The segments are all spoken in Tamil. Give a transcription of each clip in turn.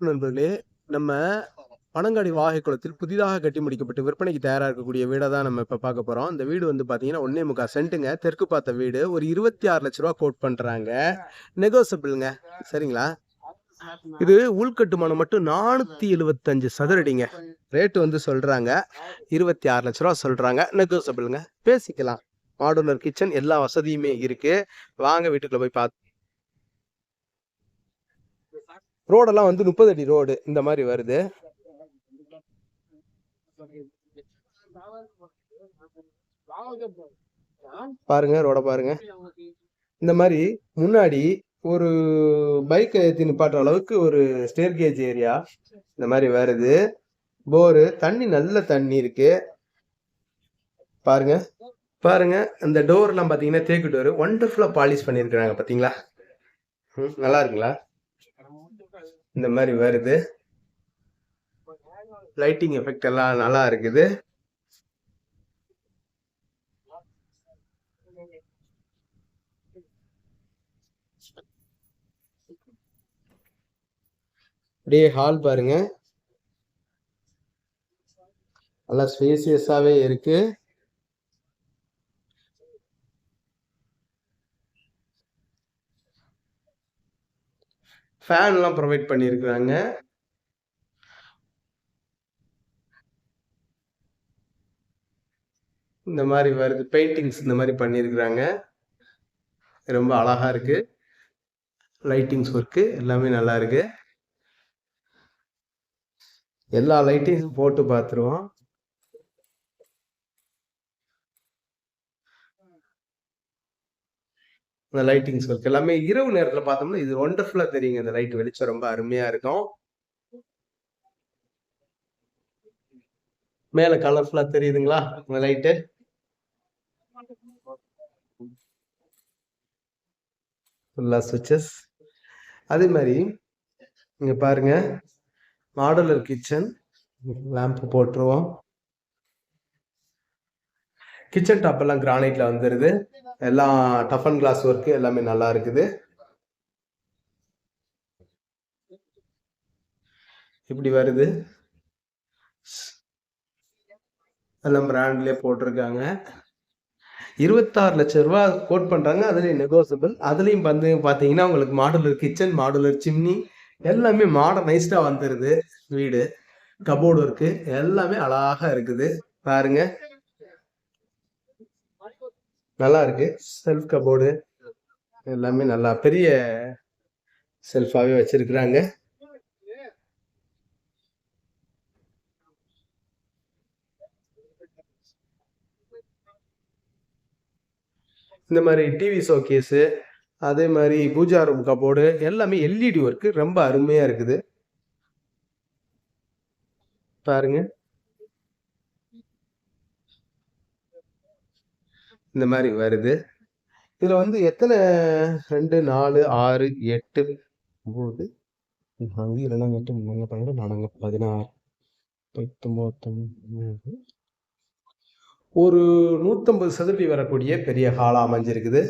நண்பர்களே, நம்ம பனங்காடி வாகைக்குளத்தில் புதிதாக கட்டி முடிக்கப்பட்டு விற்பனைக்கு தயாரா இருக்கக்கூடிய வீட தான் நம்ம இப்ப பார்க்க போறோம். இந்த வீடு வந்து பார்த்தீங்கன்னா, 1.25 சென்ட்டுங்க. தெற்கு பார்த்த வீடு. ஒரு ரூ. 26,00,000 கோட் பண்றாங்க. நெகோசியபிள்ங்க. சரிங்களா? இது உள்கட்டுமானம் மட்டும் 475 சதுர அடிங்க. ரேட் வந்து சொல்றாங்க. ரூ. 26,00,000 சொல்றாங்க. நெகோசியபிள்ங்க. பேசிக்கலாம். மாடுலர் கிச்சன் எல்லா வசதியுமே இருக்கு. வாங்க வீட்டுக்குள்ள போய் ரோடெல்லாம் வந்து 30 அடி ரோடு இந்த மாதிரி வருது. பாருங்க ரோட பாருங்க. இந்த மாதிரி முன்னாடி ஒரு பைக்கை ஏற்றி நிப்பாட்டுற அளவுக்கு ஒரு ஸ்டேர் கேஜ் ஏரியா இந்த மாதிரி வருது. போரு தண்ணி, நல்ல தண்ணி இருக்கு. பாருங்க பாருங்க, அந்த டோர் எல்லாம் பாத்தீங்கன்னா தேக்கு டோர், ஒண்டர்ஃபுல்லா பாலிஷ் பண்ணிருக்காங்க. பாத்தீங்களா? நல்லா இருக்குங்களா? இந்த மாதிரி வருது. லைட்டிங் எஃபெக்ட் எல்லாம் நல்லா இருக்குது. அப்படியே ஹால் பாருங்க, நல்லா ஸ்பேசியஸாவே இருக்கு. ஃபேன் எல்லாம் ப்ரொவைட் பண்ணியிருக்கிறாங்க. இந்த மாதிரி வருது. பெயிண்டிங்ஸ் இந்த மாதிரி பண்ணியிருக்கிறாங்க. ரொம்ப அழகா இருக்கு. லைட்டிங்ஸ் ஒர்க்கு எல்லாமே நல்லா இருக்கு. எல்லா லைட்டையும் போட்டு பார்த்துருவோம். இந்த லைட்டிங்ஸ் ஒர்க் எல்லாமே இரவு நேரத்தில் பார்த்தோம்னா இது ஒண்டர்ஃபுல்லா தெரியுங்க. இந்த லைட் வெளிச்சம் ரொம்ப அருமையா இருக்கும். மேல கலர்ஃபுல்லா தெரியுதுங்களா இந்த லைட்டு? ஃபுல்லா சுவிட்சஸ். அதே மாதிரி இங்க பாருங்க, மாடுலர் கிச்சன். லேம்ப் போட்டுருவோம். கிச்சன் டாப் எல்லாம் கிரானைட்ல வந்துருது. எல்லாம் டஃப் அண்ட் கிளாஸ் ஒர்க் எல்லாமே நல்லா இருக்குது. இப்படி வருது. எல்லாம் பிராண்ட்லயே போட்டிருக்காங்க. 26 லட்சம் ரூபாய் கோட் பண்றாங்க. அதுலயும் நெகோசியபிள். அதுலயும் வந்து பாத்தீங்கன்னா உங்களுக்கு மாடுலர் கிச்சன், மாடுலர் சிம்னி எல்லாமே மாடர்னைஸ்டா வந்துருது. வீடு கபோர்டு ஒர்க்கு எல்லாமே அழகா இருக்குது. பாருங்க, நல்லா இருக்கு. செல்ஃப் கபோர்டு எல்லாமே நல்லா பெரிய செல்ஃபாவே வச்சிருக்கிறாங்க. இந்த மாதிரி டிவி ஷோகேஸு, அதே மாதிரி பூஜா ரூம் கபோர்டு எல்லாமே எல்இடி ஒர்க்கு ரொம்ப அருமையா இருக்குது. பாருங்க, இந்த மாதிரி வருது. இதுல வந்து எத்தனை 2 4 6 8 9 4 2 8 3 12 4 16 19 ஒரு 150 சதுரடி வரக்கூடிய பெரிய ஹாலா அமைஞ்சிருக்குது.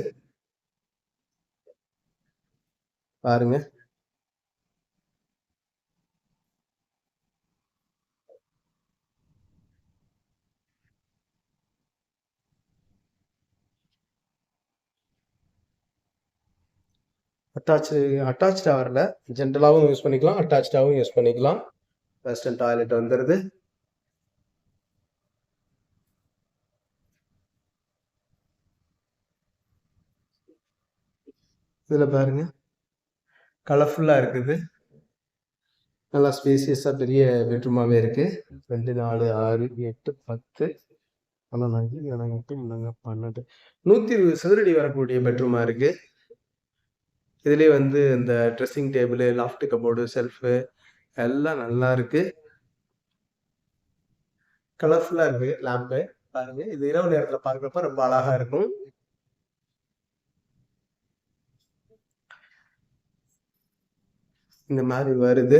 பாருங்க, அட்டாச்சா வரல. ஜென்ரலாகவும் யூஸ் பண்ணிக்கலாம், அட்டாச்சாவும் யூஸ் பண்ணிக்கலாம். வெஸ்டர்ன் டாய்லெட் வந்துருது. இதுல பாருங்க, கலர்ஃபுல்லா இருக்குது. நல்லா ஸ்பேசியஸா பெரிய பெட்ரூமாவே இருக்கு. 2 4 6 8 10 11 8 12 120 சதுரடி வரக்கூடிய பெட்ரூமா இருக்கு. இதுலயே வந்து இந்த dressing table, loft cupboard, shelf எல்லாம் நல்லா இருக்கு. கலர்ஃபுல்லா இருக்கு லேம்பு. பாருங்க, இது இரவு நேரத்துல பார்க்கறப்ப ரொம்ப அழகா இருக்கும். இந்த மாதிரி வருது.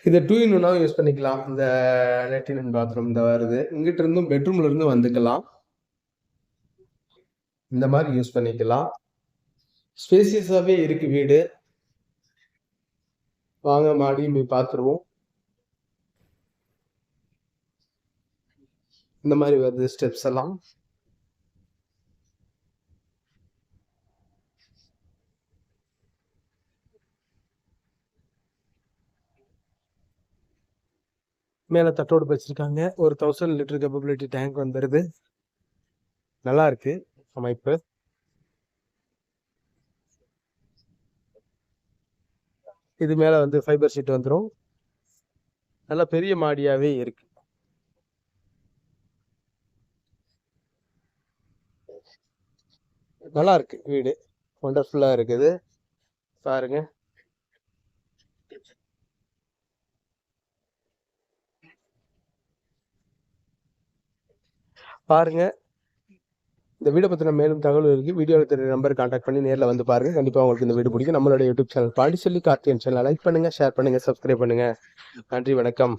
இதை 2 in 1 யூஸ் பண்ணிக்கலாம். இந்த லெட்டின் அண்ட் பாத்ரூம் இந்த வருது. இங்கிட்ட இருந்தும் பெட்ரூம்ல இருந்து வந்துக்கலாம். இந்த மாதிரி யூஸ் பண்ணிக்கலாம். ஸ்பேசியஸாவே இருக்கு வீடு. வாங்க மாடியும் போய் பார்த்துருவோம். இந்த மாதிரி வருது ஸ்டெப்ஸ் எல்லாம். மேல தட்டோடு வச்சிருக்காங்க. ஒரு 1000 லிட்டர் கேப்பபிலிட்டி டேங்க் வந்துருது. நல்லா இருக்கு அமைப்பு. இது மேல வந்து ஃபைபர் ஷீட் வந்துடும். நல்லா பெரிய மாடியாவே இருக்கு. நல்லா இருக்கு வீடு. ஒண்டர்ஃபுல்லா இருக்குது. பாருங்க. பாருங்க. இந்த வீடை பற்றின மேலும் தகவல் இருக்கு. வீடியோவில் தெரிய நம்பர் கான்டாக்ட் பண்ணி நேரில் வந்து பாருங்க. கண்டிப்பாக உங்களுக்கு இந்த வீடு பிடிக்கும். நம்மளோட YouTube channel Pandiselvi Karthiyan channel like பண்ணுங்க, ஷேர் பண்ணுங்க, சப்ஸ்கிரைப் பண்ணுங்க. நன்றி, வணக்கம்.